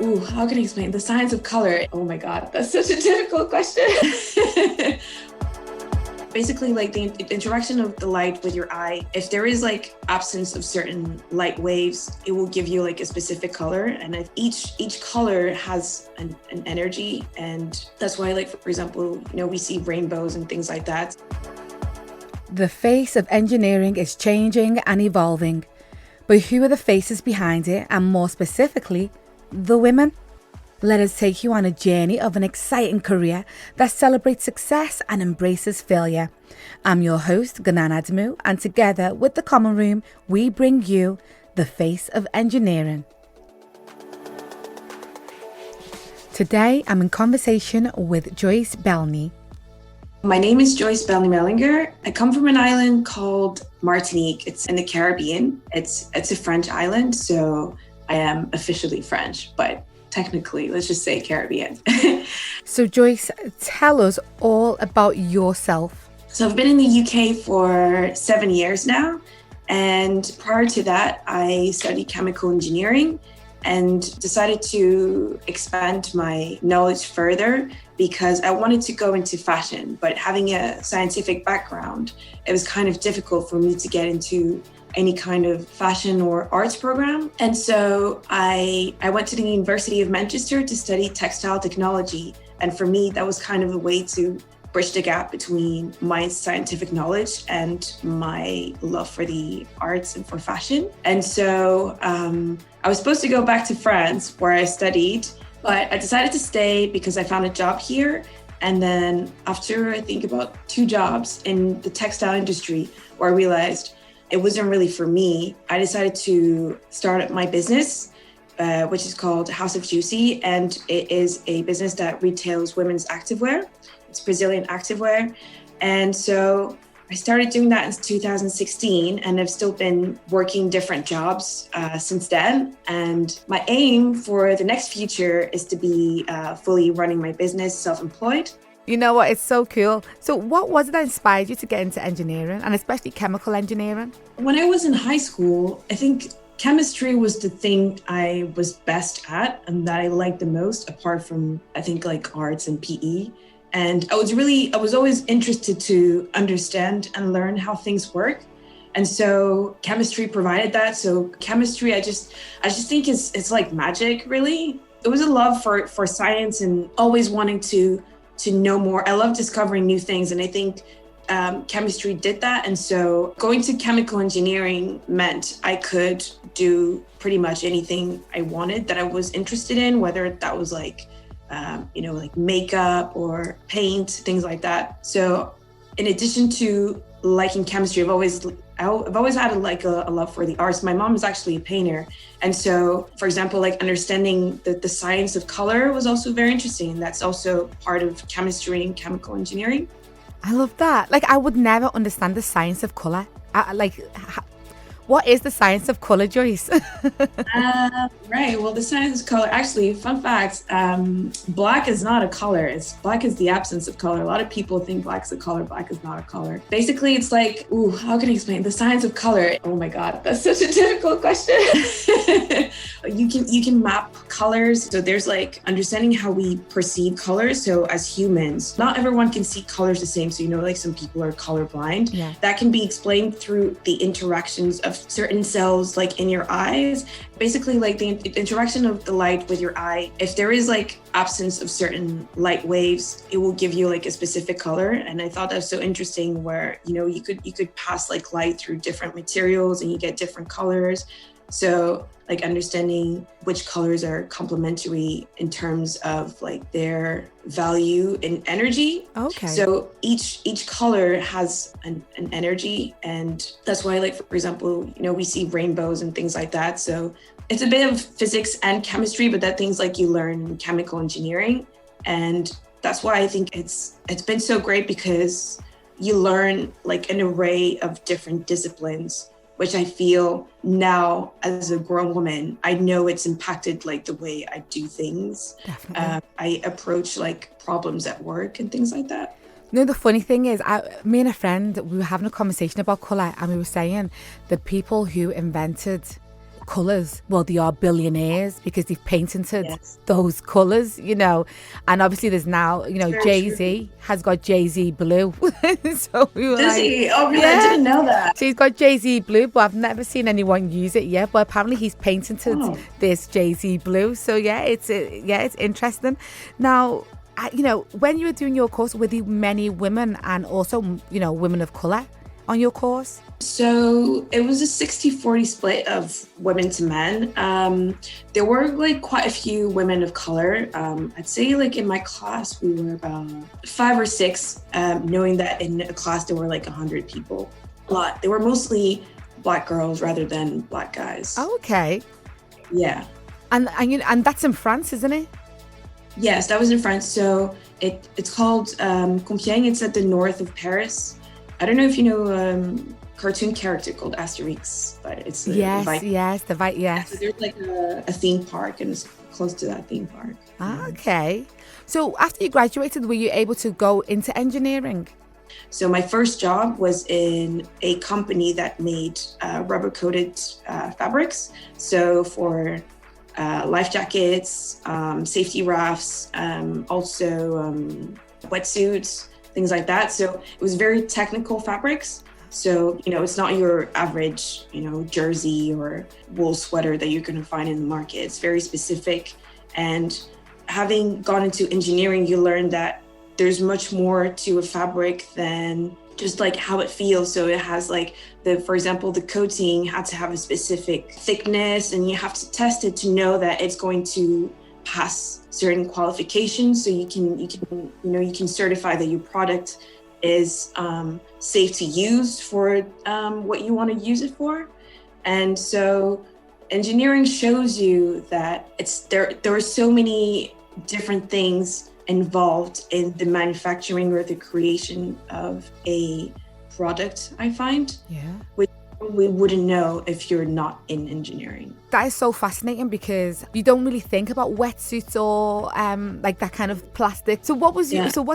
Ooh, how can I explain the science of color? Oh my God, that's such a difficult question. Basically, like the interaction of the light with your eye, if there is like absence of certain light waves, it will give you like a specific color. And if each color has an energy. And that's why, like, for example, we see rainbows and things like that. The face of engineering is changing and evolving. But who are the faces behind it, and more specifically, the women? Let us take you on a journey of an exciting career that celebrates success and embraces failure. I'm your host, Ngunan Adamu, and together with The Common Room, we bring you the face of engineering. Today, I'm in conversation with Joyce Belny. My name is Joyce Belny-Mellinger. I come from an island called Martinique. It's in the Caribbean. It's a French island, so I am officially French, but technically, let's just say Caribbean. So Joyce, tell us all about yourself. So I've been in the UK for 7 years now. And prior to that, I studied chemical engineering and decided to expand my knowledge further because I wanted to go into fashion. But having a scientific background, it was kind of difficult for me to get into any kind of fashion or arts program. And so I went to the University of Manchester to study textile technology. And for me, that was kind of a way to bridge the gap between my scientific knowledge and my love for the arts and for fashion. And so I was supposed to go back to France where I studied, but I decided to stay because I found a job here. And then after I think about 2 jobs in the textile industry, where I realized it wasn't really for me, I decided to start up my business, which is called House of Juicy. And it is a business that retails women's activewear. It's Brazilian activewear. And so I started doing that in 2016, and I've still been working different jobs since then. And my aim for the next future is to be fully running my business, self-employed. You know what? It's so cool. So what was it that inspired you to get into engineering, and especially chemical engineering? When I was in high school, I think chemistry was the thing I was best at and that I liked the most, apart from, I think, like arts and PE. And I was always interested to understand and learn how things work. And so chemistry provided that. So chemistry, I just think it's like magic, really. It was a love for science and always wanting to know more. I love discovering new things. And I think chemistry did that. And so going to chemical engineering meant I could do pretty much anything I wanted that I was interested in, whether that was like makeup or paint, things like that. So in addition to liking chemistry, I've always had a love for the arts. My mom is actually a painter. And so, for example, like understanding the science of color was also very interesting. That's also part of chemistry and chemical engineering. I love that. Like, I would never understand the science of color. What is the science of color, Joyce? Right. Well, the science of color, actually, fun fact, black is not a color. Black is the absence of color. A lot of people think black is a color. Black is not a color. Basically, it's like, ooh, how can I explain the science of color? Oh my God, that's such a difficult question. You can map colors. So there's like understanding how we perceive colors. So as humans, not everyone can see colors the same. So, like some people are colorblind. Yeah. That can be explained through the interactions of certain cells like in your eyes. Basically, like the interaction of the light with your eye, if there is like absence of certain light waves, it will give you like a specific color. And I thought that was so interesting where, you could pass like light through different materials and you get different colors. So like understanding which colors are complementary in terms of like their value in energy. Okay. So each color has an energy, and that's why, like, for example, we see rainbows and things like that. So it's a bit of physics and chemistry, but that things like you learn in chemical engineering. And that's why I think it's been so great, because you learn like an array of different disciplines, which I feel now as a grown woman, I know it's impacted like the way I do things. Definitely. I approach like problems at work and things like that. No, the funny thing is, me and a friend, we were having a conversation about colour, and we were saying the people who invented colours, well, they are billionaires because they've patented Yes. those colours, and obviously there's now, Very Jay-Z has got Jay-Z blue. So we were Does like, he? Oh, really? I yeah. didn't know that. So he's got Jay-Z blue, but I've never seen anyone use it yet. But apparently he's patented Oh. this Jay-Z blue. So yeah, it's interesting. Now, when you were doing your course, were there many women and also, women of colour on your course? So it was a 60-40 split of women to men. There were like quite a few women of color. I'd say like in my class, we were about 5 or 6, knowing that in a class there were like 100 people. A lot. They were mostly Black girls rather than Black guys. Oh, okay. Yeah. And that's in France, isn't it? Yes, that was in France. So it's called Compiègne. It's at the north of Paris. I don't know if you know cartoon character called Asterix, but it's the Yes. So there's like a theme park, and it's close to that theme park. Okay. So after you graduated, were you able to go into engineering? So my first job was in a company that made rubber-coated fabrics. So for life jackets, safety rafts, also wetsuits, things like that. So it was very technical fabrics. So, it's not your average, jersey or wool sweater that you're going to find in the market. It's very specific. And having gone into engineering, you learn that there's much more to a fabric than just like how it feels. So it has like for example, the coating had to have a specific thickness, and you have to test it to know that it's going to pass certain qualifications. So you can certify that your product is safe to use for what you want to use it for. And so engineering shows you that there are so many different things involved in the manufacturing or the creation of a product, I find. Yeah. Which we wouldn't know if you're not in engineering. That is so fascinating because you don't really think about wetsuits or like that kind of plastic. So what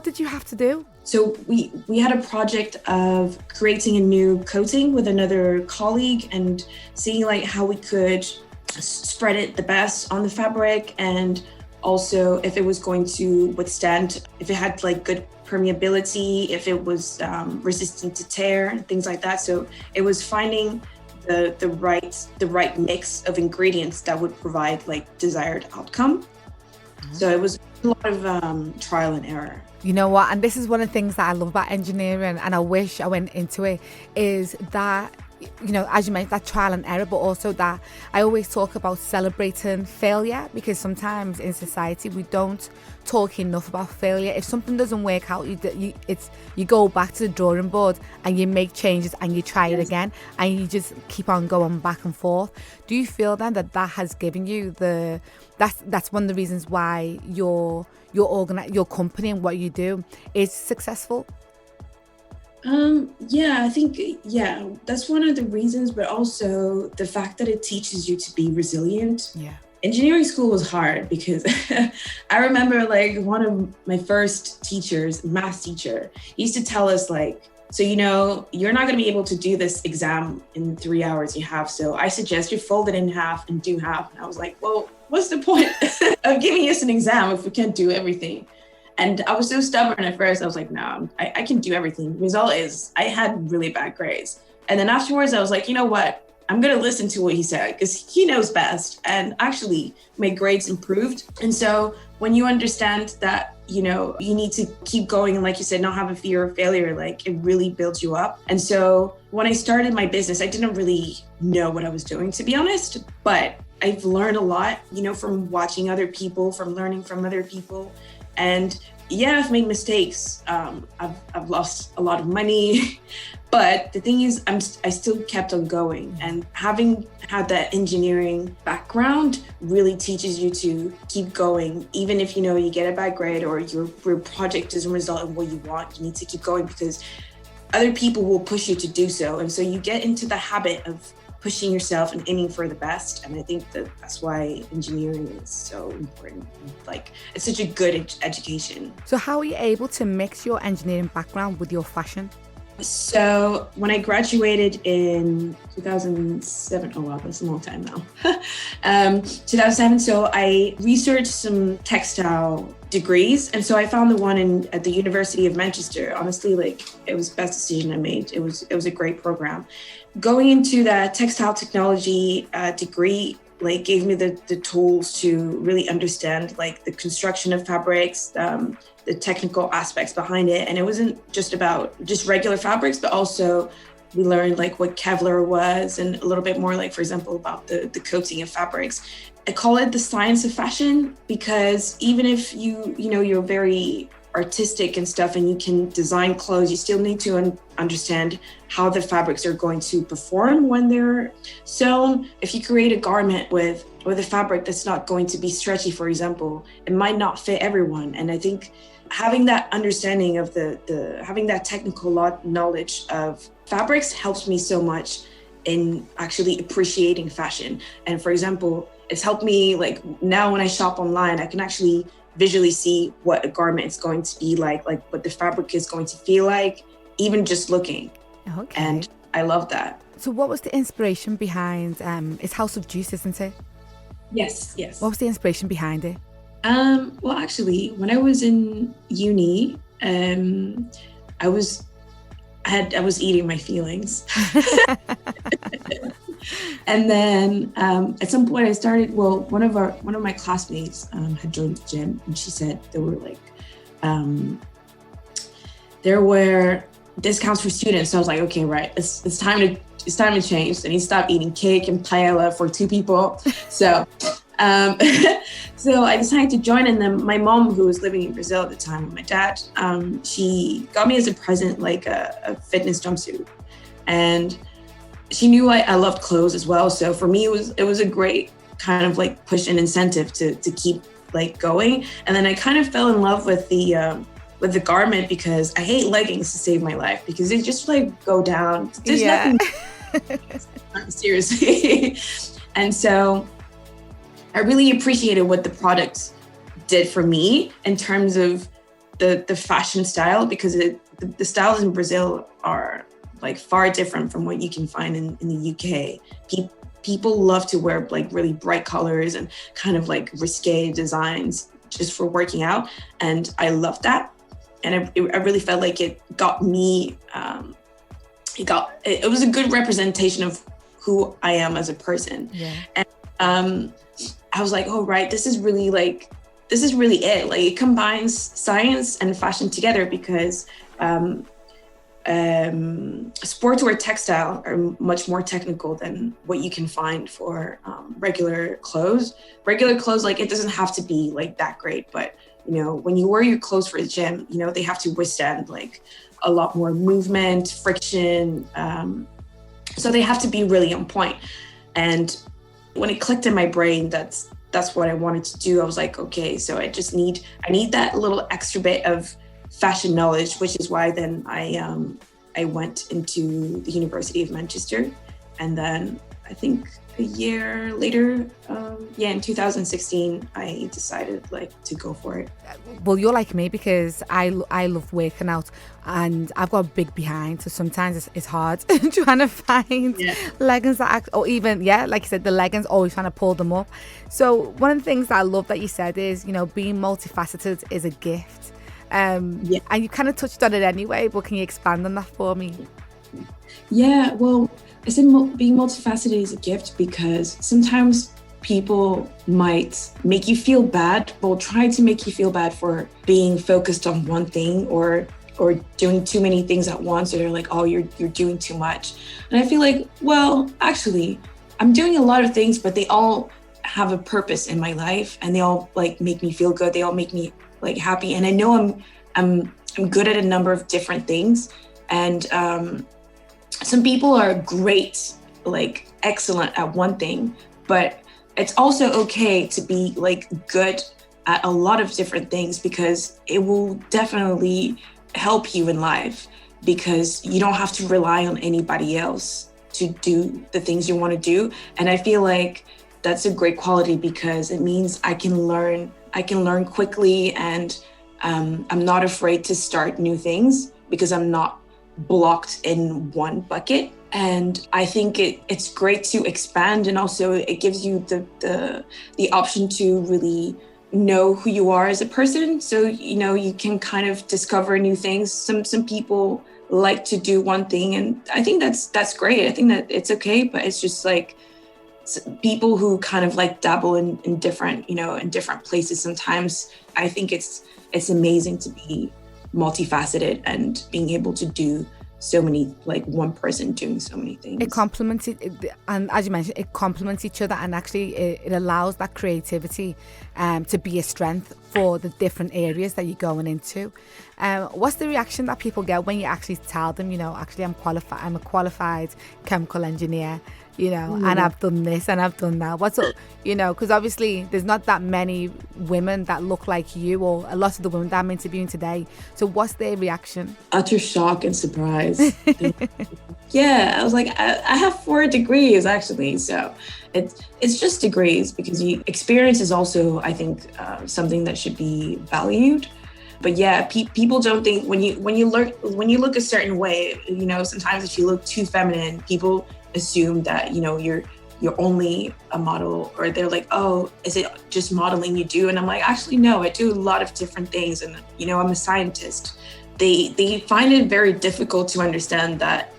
did you have to do? So we had a project of creating a new coating with another colleague and seeing like how we could spread it the best on the fabric, and also if it was going to withstand, if it had like good permeability, if it was resistant to tear and things like that. So it was finding the right mix of ingredients that would provide like desired outcome. Mm-hmm. So it was a lot of trial and error. You know what? And this is one of the things that I love about engineering, and I wish I went into it, is that, as you mentioned, that trial and error, but also that I always talk about celebrating failure, because sometimes in society we don't talk enough about failure. If something doesn't work out, you go back to the drawing board and you make changes and you try it again, and you just keep on going back and forth. Do you feel then that has given you that's one of the reasons why your company and what you do is successful? I think that's one of the reasons, but also the fact that it teaches you to be resilient. Yeah. Engineering school was hard because I remember like one of my first teachers, math teacher, he used to tell us like, so you're not going to be able to do this exam in 3 hours you have, so I suggest you fold it in half and do half. And I was like, well, what's the point of giving us an exam if we can't do everything? And I was so stubborn at first. I was like, no, I can do everything. Result is I had really bad grades. And then afterwards, I was like, you know what? I'm going to listen to what he said because he knows best. And actually, my grades improved. And so when you understand that, you need to keep going, and like you said, not have a fear of failure, like it really builds you up. And so when I started my business, I didn't really know what I was doing, to be honest, but I've learned a lot, from watching other people, from learning from other people. And yeah, I've made mistakes. I've lost a lot of money, but the thing is, I still kept on going. And having had that engineering background really teaches you to keep going, even if you get a bad grade or your project doesn't result in what you want. You need to keep going because other people will push you to do so, and so you get into the habit of pushing yourself and aiming for the best. And I think that's why engineering is so important. Like, it's such a good education. So how are you able to mix your engineering background with your fashion? So when I graduated in 2007, oh wow, that's a long time now. 2007, so I researched some textile degrees. And so I found the one at the University of Manchester. Honestly, like it was the best decision I made. It was a great program. Going into that textile technology degree, like gave me the tools to really understand like the construction of fabrics, the technical aspects behind it. And it wasn't just about just regular fabrics, but also we learned like what Kevlar was and a little bit more like, for example, about the coating of fabrics. I call it the science of fashion because even if you're very artistic and stuff and you can design clothes, you still need to understand how the fabrics are going to perform when they're sewn. If you create a garment with a fabric that's not going to be stretchy, for example, it might not fit everyone. And I think having that understanding of having that technical knowledge of fabrics helps me so much in actually appreciating fashion. And for example, it's helped me like now when I shop online, I can actually visually see what a garment is going to be like what the fabric is going to feel like, even just looking. Okay. And I love that. So what was the inspiration behind, it's House of Juicy, isn't it? Yes. What was the inspiration behind it? Well, actually, when I was in uni, I was eating my feelings. And then at some point I started, one of my classmates had joined the gym, and she said there were discounts for students. So I was like, okay, right, it's time to change. I need to stop eating cake and paella for 2 people. So so I decided to join. And then my mom, who was living in Brazil at the time with my dad, she got me as a present like a fitness jumpsuit. And she knew I loved clothes as well. So for me, it was a great kind of like push and incentive to keep like going. And then I kind of fell in love with the garment because I hate leggings to save my life because they just like go down. There's nothing seriously. And so I really appreciated what the product did for me in terms of the fashion style, because the styles in Brazil are like far different from what you can find in the UK. People love to wear like really bright colors and kind of like risque designs just for working out. And I love that. And I really felt like it got me, it was a good representation of who I am as a person. Yeah. And I was like, oh, right, this is really it. Like it combines science and fashion together because sportswear textile are much more technical than what you can find for regular clothes. Regular clothes, like it doesn't have to be like that great, but when you wear your clothes for the gym, they have to withstand like a lot more movement, friction. So they have to be really on point. And when it clicked in my brain, that's what I wanted to do. I was like, okay, so I need that little extra bit of fashion knowledge, which is why then I went into the University of Manchester. And then I think a year later, in 2016, I decided like to go for it. Well, you're like me because I love working out and I've got a big behind. So sometimes it's hard trying to find leggings or even, like you said, the leggings, always trying to pull them up. So one of the things that I love that you said is, being multifaceted is a gift. And you kind of touched on it anyway, but can you expand on that for me? Yeah, well, I said being multifaceted is a gift because sometimes people might make you feel bad, will try to make you feel bad for being focused on one thing or doing too many things at once, or they're like, oh, you're doing too much. And I feel like, well, actually, I'm doing a lot of things, but they all have a purpose in my life and they all like make me feel good. They all make me like happy. And I know I'm good at a number of different things. And some people are great, like excellent at one thing, but it's also okay to be like good at a lot of different things because it will definitely help you in life because you don't have to rely on anybody else to do the things you want to do. And I feel like that's a great quality because it means I can learn quickly and I'm not afraid to start new things because I'm not blocked in one bucket. And I think it's great to expand, and also it gives you the option to really know who you are as a person. So, you can kind of discover new things. Some people like to do one thing, and I think that's great. I think that it's okay, but it's just like people who kind of like dabble in different, in different places. Sometimes I think it's amazing to be multifaceted and being able to do so many, like one person doing so many things. It complements it, and as you mentioned, it complements each other, and actually it allows that creativity to be a strength for the different areas that you're going into. What's the reaction that people get when you actually tell them, actually I'm a qualified chemical engineer, and I've done this and I've done that? What's up, because obviously there's not that many women that look like you, or a lot of the women that I'm interviewing today. So what's their reaction? Utter shock and surprise. Yeah, I was like, I have 4 degrees actually. So it's just degrees, because experience is also, I think, something that should be valued. But yeah, people don't think when you look a certain way, sometimes if you look too feminine, people assume that, you're only a model, or they're like, oh, is it just modeling you do? And I'm like, actually, no, I do a lot of different things. And, I'm a scientist. They find it very difficult to understand that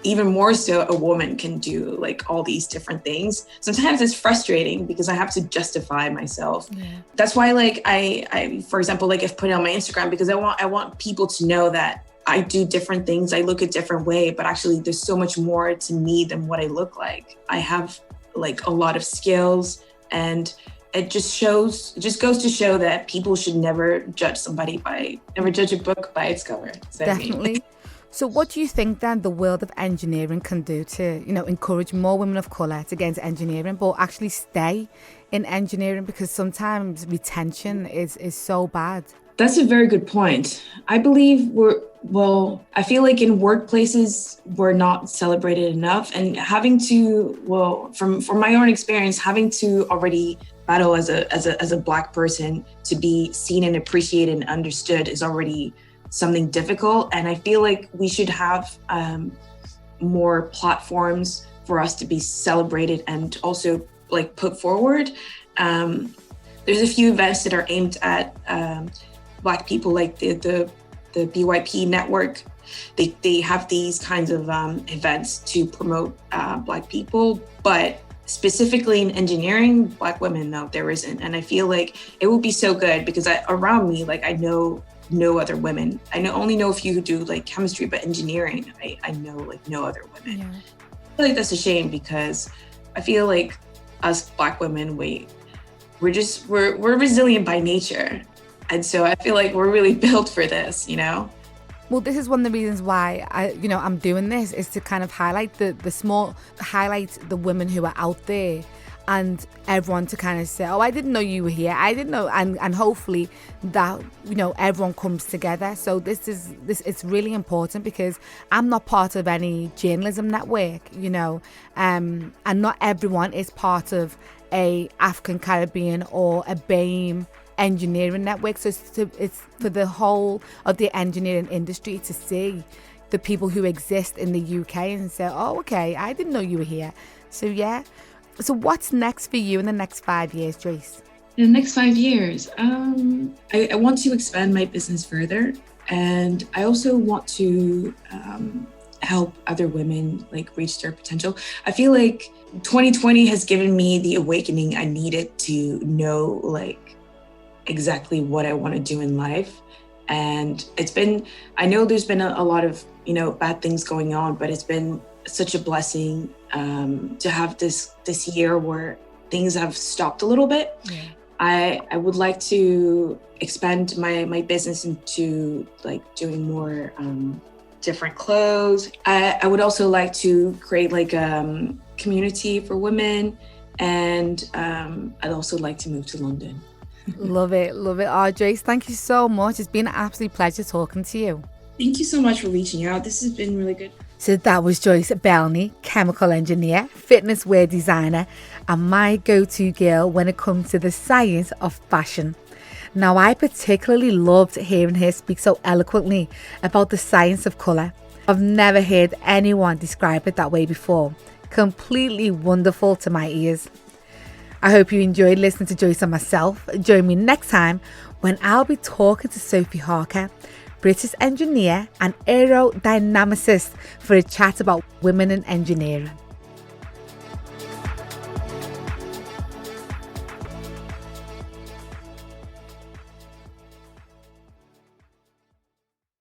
even more so a woman can do like all these different things. Sometimes it's frustrating because I have to justify myself. Yeah. That's why, like, I for example, like, I've put it on my Instagram because I want people to know that I do different things. I look a different way, but actually there's so much more to me than what I look like. I have like a lot of skills, and it just goes to show that people should never judge a book by its cover. Definitely. So what do you think then the world of engineering can do to, encourage more women of colour to get into engineering, but actually stay in engineering? Because sometimes retention is so bad. That's a very good point. I believe I feel like in workplaces, we're not celebrated enough, and having to, from my own experience, having to already battle as a Black person to be seen and appreciated and understood is already something difficult. And I feel like we should have more platforms for us to be celebrated and also like put forward. There's a few events that are aimed at Black people, like the BYP network. They have these kinds of events to promote Black people, but specifically in engineering, Black women, no, there isn't. And I feel like it would be so good, because around me, like, I know no other women. I only know a few who do like chemistry, but engineering, I know like no other women. Yeah. I feel like that's a shame, because I feel like us Black women, we're resilient by nature. And so I feel like we're really built for this, Well, this is one of the reasons why I'm doing this, is to kind of highlight highlight the women who are out there, and everyone to kind of say, oh, I didn't know you were here. I didn't know. And hopefully that, everyone comes together. So it's really important, because I'm not part of any journalism network, and not everyone is part of a African Caribbean or a BAME engineering network. So it's for the whole of the engineering industry to see the people who exist in the UK and say, oh, okay, I didn't know you were here. So yeah. So what's next for you in the next 5 years, Joyce? In the next 5 years, I want to expand my business further, and I also want to help other women like reach their potential. I feel like 2020 has given me the awakening I needed to know like exactly what I want to do in life. And I know there's been a lot of, bad things going on, but it's been such a blessing to have this year where things have stopped a little bit. Yeah. I would like to expand my business into like doing more different clothes. I would also like to create like a community for women, and I'd also like to move to London. Love it. Oh, Joyce, thank you so much. It's been an absolute pleasure talking to you. Thank you so much for reaching out. This has been really good. So that was Joyce Belny, chemical engineer, fitness wear designer, and my go-to girl when it comes to the science of fashion. Now, I particularly loved hearing her speak so eloquently about the science of colour. I've never heard anyone describe it that way before. Completely wonderful to my ears. I hope you enjoyed listening to Joyce and myself. Join me next time when I'll be talking to Sophie Harker, British engineer and aerodynamicist, for a chat about women in engineering.